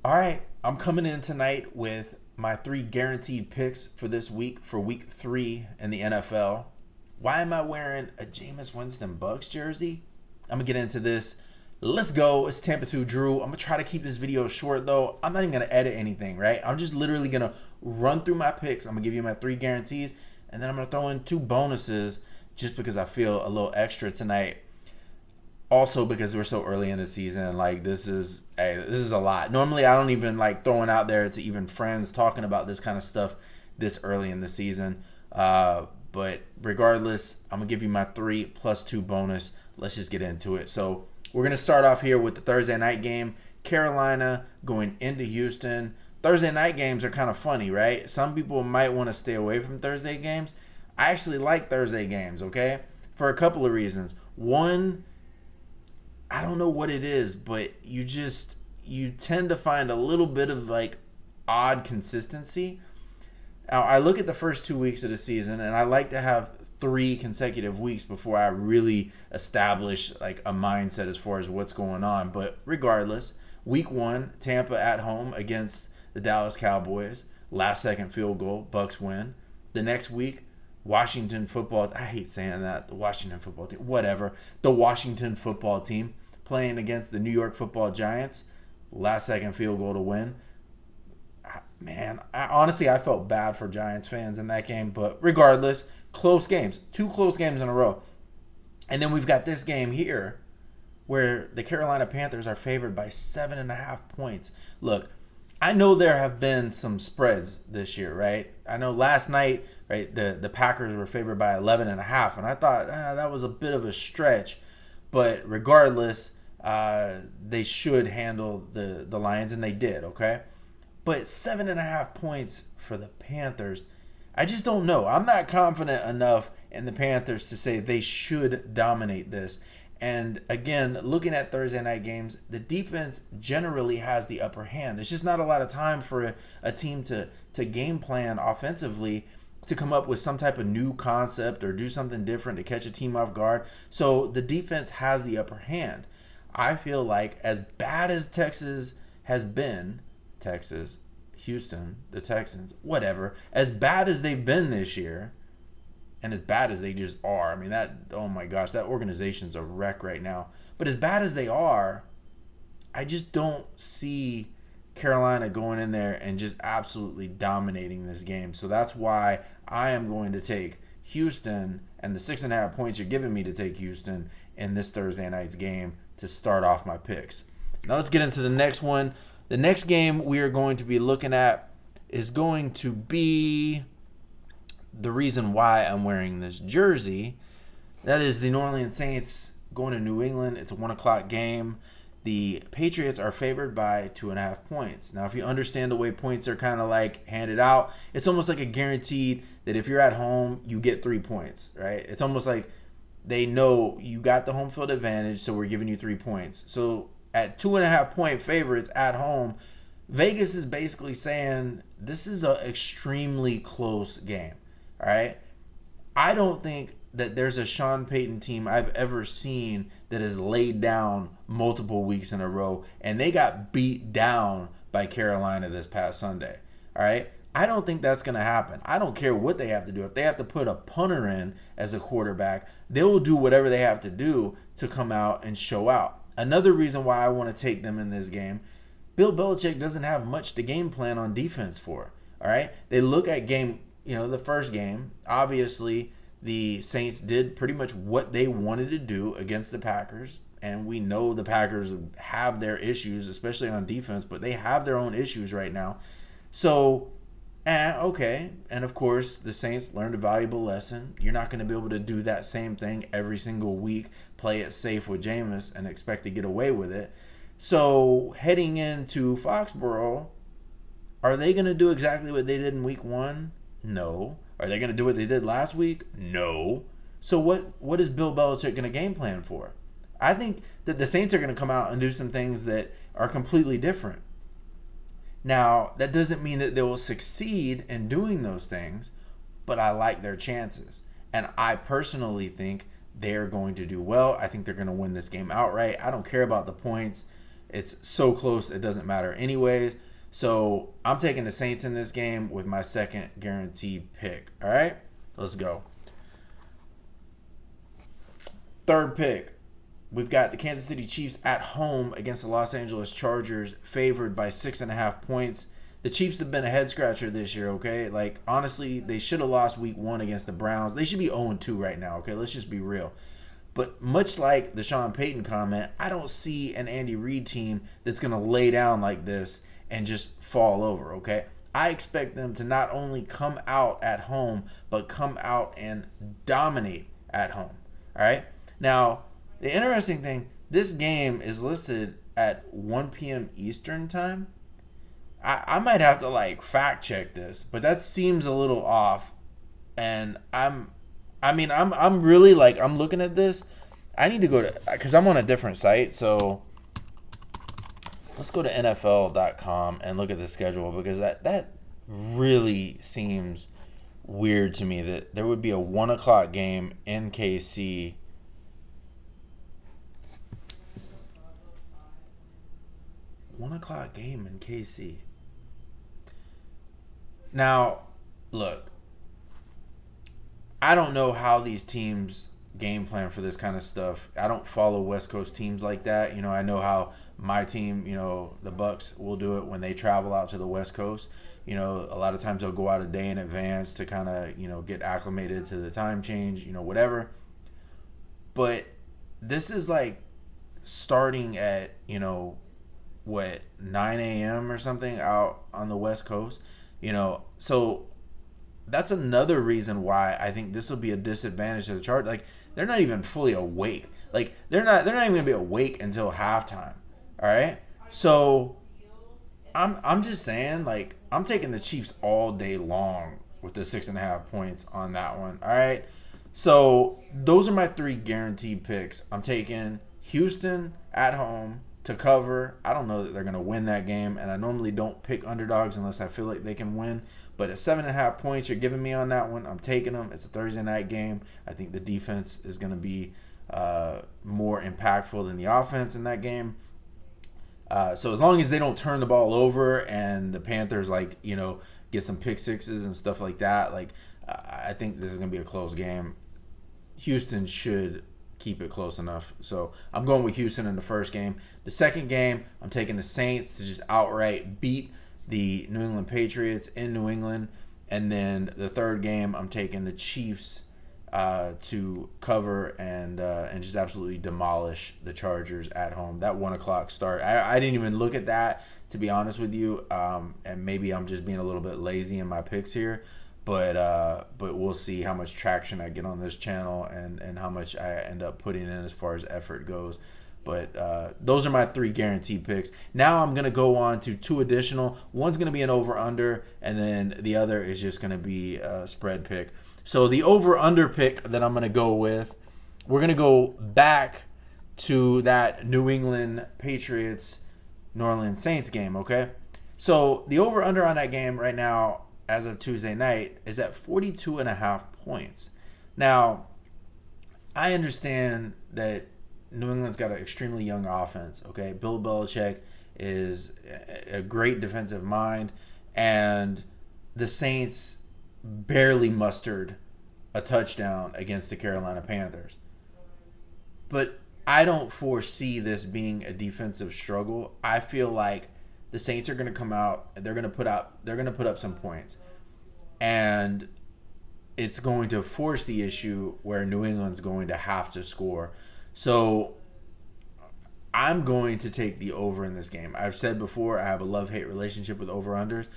All right, I'm coming in tonight with my three guaranteed picks for this week, for week 3 in the NFL. Why am I wearing a Jameis Winston Bucks jersey? I'm going to get into this. Let's go. It's Tampa 2 Drew. I'm going to try to keep this video short, though. I'm not even going to edit anything, right? I'm just literally going to run through my picks. I'm going to give you my 3 guarantees, and then I'm going to throw in 2 bonuses just because I feel a little extra tonight. Also, because we're so early in the season, like this is a lot. Normally, I don't even like throwing out there to even friends talking about this kind of stuff this early in the season. But regardless, I'm gonna give you my 3 plus 2 bonus. Let's just get into it. So we're gonna start off here with the Thursday night game. Carolina going into Houston. Thursday night games are kind of funny, right? Some people might want to stay away from Thursday games. I actually like Thursday games, okay? For a couple of reasons. One, I don't know what it is, but you tend to find a little bit of like odd consistency. Now, I look at the first 2 weeks of the season, and I like to have 3 consecutive weeks before I really establish like a mindset as far as what's going on. But regardless, week 1, Tampa at home against the Dallas Cowboys, last second field goal, Bucks win. The next week, Washington football, I hate saying that, the Washington football team, whatever. The Washington football team playing against the New York football Giants, last second field goal to win. Man, honestly, I felt bad for Giants fans in that game, but regardless, close games, 2 close games in a row. And then we've got this game here where the Carolina Panthers are favored by 7.5 points. Look, I know there have been some spreads this year, right? I know last night, right, the Packers were favored by 11.5, and I thought that was a bit of a stretch. But regardless, they should handle the Lions, and they did, okay? But 7.5 points for the Panthers, I just don't know. I'm not confident enough in the Panthers to say they should dominate this. And again, looking at Thursday night games, the defense generally has the upper hand. It's just not a lot of time for a team to game plan offensively to come up with some type of new concept or do something different to catch a team off guard. So the defense has the upper hand. I feel like as bad as Texas has been, Houston, the Texans, whatever, as bad as they've been this year, and as bad as they just are, I mean, oh my gosh, that organization's a wreck right now. But as bad as they are, I just don't see Carolina going in there and just absolutely dominating this game. So that's why I am going to take Houston and the 6.5 points you're giving me to take Houston in this Thursday night's game to start off my picks. Now let's get into the next one. The next game we are going to be looking at is going to be the reason why I'm wearing this jersey. That is the New Orleans Saints going to New England. It's a 1 o'clock game. The Patriots are favored by 2.5 points. Now, if you understand the way points are kind of like handed out, it's almost like a guaranteed that if you're at home, you get 3 points, right? It's almost like they know you got the home field advantage, so we're giving you 3 points. So at 2.5 point favorites at home, Vegas is basically saying this is an extremely close game. All right. I don't think that there's a Sean Payton team I've ever seen that has laid down multiple weeks in a row, and they got beat down by Carolina this past Sunday. All right. I don't think that's going to happen. I don't care what they have to do. If they have to put a punter in as a quarterback, they will do whatever they have to do to come out and show out. Another reason why I want to take them in this game, Bill Belichick doesn't have much to game plan on defense for. All right. They look at the first game, obviously the Saints did pretty much what they wanted to do against the Packers. And we know the Packers have their issues, especially on defense, but they have their own issues right now. So, okay. And of course, the Saints learned a valuable lesson. You're not going to be able to do that same thing every single week, play it safe with Jameis and expect to get away with it. So, heading into Foxborough, are they going to do exactly what they did in week 1? No. Are they going to do what they did last week? No. So what is Bill Belichick going to game plan for? I think that the Saints are going to come out and do some things that are completely different. Now, that doesn't mean that they will succeed in doing those things, but I like their chances. And I personally think they're going to do well. I think they're going to win this game outright. I don't care about the points. It's so close, it doesn't matter anyways. So I'm taking the Saints in this game with my second guaranteed pick. All right, let's go. Third pick, we've got the Kansas City Chiefs at home against the Los Angeles Chargers, favored by 6.5 points. The Chiefs have been a head scratcher this year, okay? Like, honestly, they should have lost week 1 against the Browns. They should be 0-2 right now, okay? Let's just be real. But much like the Sean Payton comment, I don't see an Andy Reid team that's going to lay down like this and just fall over, okay? I expect them to not only come out at home, but come out and dominate at home, all right? Now, the interesting thing, this game is listed at 1 p.m. Eastern time. I might have to like fact check this, but that seems a little off. And I'm really like, I'm looking at this. I need to go to, because I'm on a different site. So let's go to NFL.com and look at the schedule, because that really seems weird to me that there would be a 1 o'clock game in KC. One o'clock game in KC. Now, look, I don't know how these teams game plan for this kind of stuff. I don't follow West Coast teams like that. You know, I know how my team, you know, the Bucks will do it when they travel out to the West Coast. You know, a lot of times they'll go out a day in advance to kind of, you know, get acclimated to the time change, you know, whatever. But this is like starting at, you know, 9 a.m. or something out on the West Coast, you know. So that's another reason why I think this will be a disadvantage to the Chargers. Like, they're not even fully awake. Like, they're not even gonna be awake until halftime. All right. So I'm just saying, like, I'm taking the Chiefs all day long with the 6.5 points on that one. All right. So those are my 3 guaranteed picks. I'm taking Houston at home to cover. I don't know that they're going to win that game, and I normally don't pick underdogs unless I feel like they can win. But at 7.5 points, you're giving me on that one. I'm taking them. It's a Thursday night game. I think the defense is going to be more impactful than the offense in that game. So as long as they don't turn the ball over and the Panthers, like, you know, get some pick sixes and stuff like that, like, I think this is going to be a close game. Houston should keep it close enough. So I'm going with Houston in the first game. The second game, I'm taking the Saints to just outright beat the New England Patriots in New England. And then the third game, I'm taking the Chiefs to cover and just absolutely demolish the Chargers at home. That 1 o'clock start, I didn't even look at that, to be honest with you. And maybe I'm just being a little bit lazy in my picks here. But we'll see how much traction I get on this channel and how much I end up putting in as far as effort goes. But those are my 3 guaranteed picks. Now I'm going to go on to 2 additional. One's going to be an over-under, and then the other is just going to be a spread pick. So the over-under pick that I'm going to go with, we're going to go back to that New England Patriots, New Orleans Saints game, okay? So the over-under on that game right now, as of Tuesday night, is at 42.5 points. Now, I understand that New England's got an extremely young offense, okay? Bill Belichick is a great defensive mind, and the Saints barely mustered a touchdown against the Carolina Panthers. But I don't foresee this being a defensive struggle. I feel like the Saints are going to come out, they're going to put up some points. And it's going to force the issue where New England's going to have to score. So I'm going to take the over in this game. I've said before, I have a love-hate relationship with over-unders.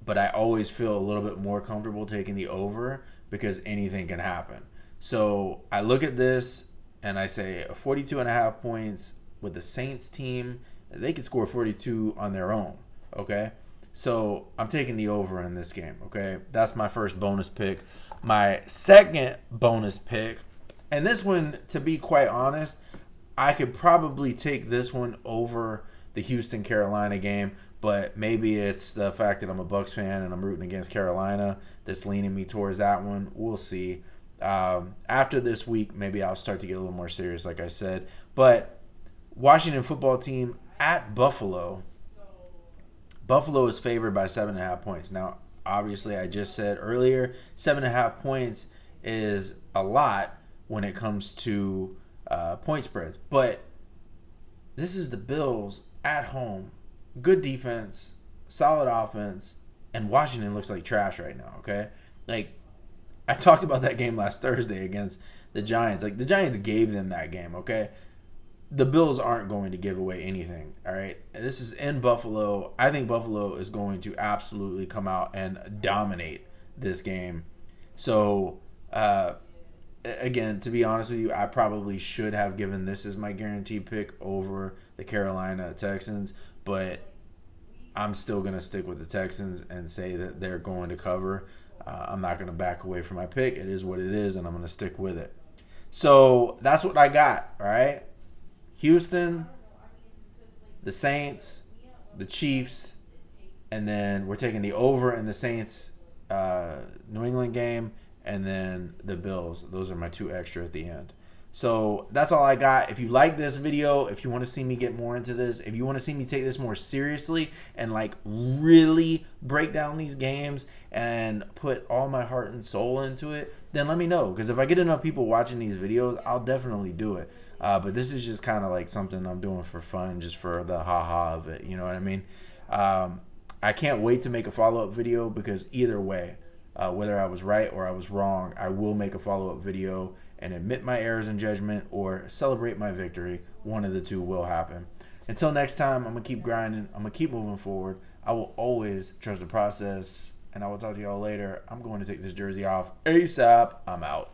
But I always feel a little bit more comfortable taking the over because anything can happen. So I look at this and I say 42.5 points with the Saints team. They could score 42 on their own, okay? So I'm taking the over in this game, okay? That's my first bonus pick. My second bonus pick, and this one, to be quite honest, I could probably take this one over the Houston-Carolina game, but maybe it's the fact that I'm a Bucs fan and I'm rooting against Carolina that's leaning me towards that one. We'll see. After this week, maybe I'll start to get a little more serious, like I said. But Washington football team at Buffalo. Buffalo is favored by 7.5 points. Now, obviously, I just said earlier, 7.5 points is a lot when it comes to point spreads. But this is the Bills at home. Good defense, solid offense, and Washington looks like trash right now, okay? Like, I talked about that game last Thursday against the Giants. Like, the Giants gave them that game, okay? The Bills aren't going to give away anything, all right? This is in Buffalo. I think Buffalo is going to absolutely come out and dominate this game. So, again, to be honest with you, I probably should have given this as my guaranteed pick over the Carolina Texans, but I'm still going to stick with the Texans and say that they're going to cover. I'm not going to back away from my pick. It is what it is, and I'm going to stick with it. So that's what I got, all right? Houston, the Saints, the Chiefs, and then we're taking the over in the Saints New England game, and then the Bills. Those are my two extra at the end. So that's all I got. If you like this video, if you want to see me get more into this, if you want to see me take this more seriously and like really break down these games and put all my heart and soul into it, then let me know. Because if I get enough people watching these videos, I'll definitely do it. But this is just kind of like something I'm doing for fun, just for the ha-ha of it. You know what I mean? I can't wait to make a follow-up video because either way, whether I was right or I was wrong, I will make a follow-up video and admit my errors in judgment or celebrate my victory. One of the two will happen. Until next time, I'm going to keep grinding. I'm going to keep moving forward. I will always trust the process, and I will talk to y'all later. I'm going to take this jersey off ASAP. I'm out.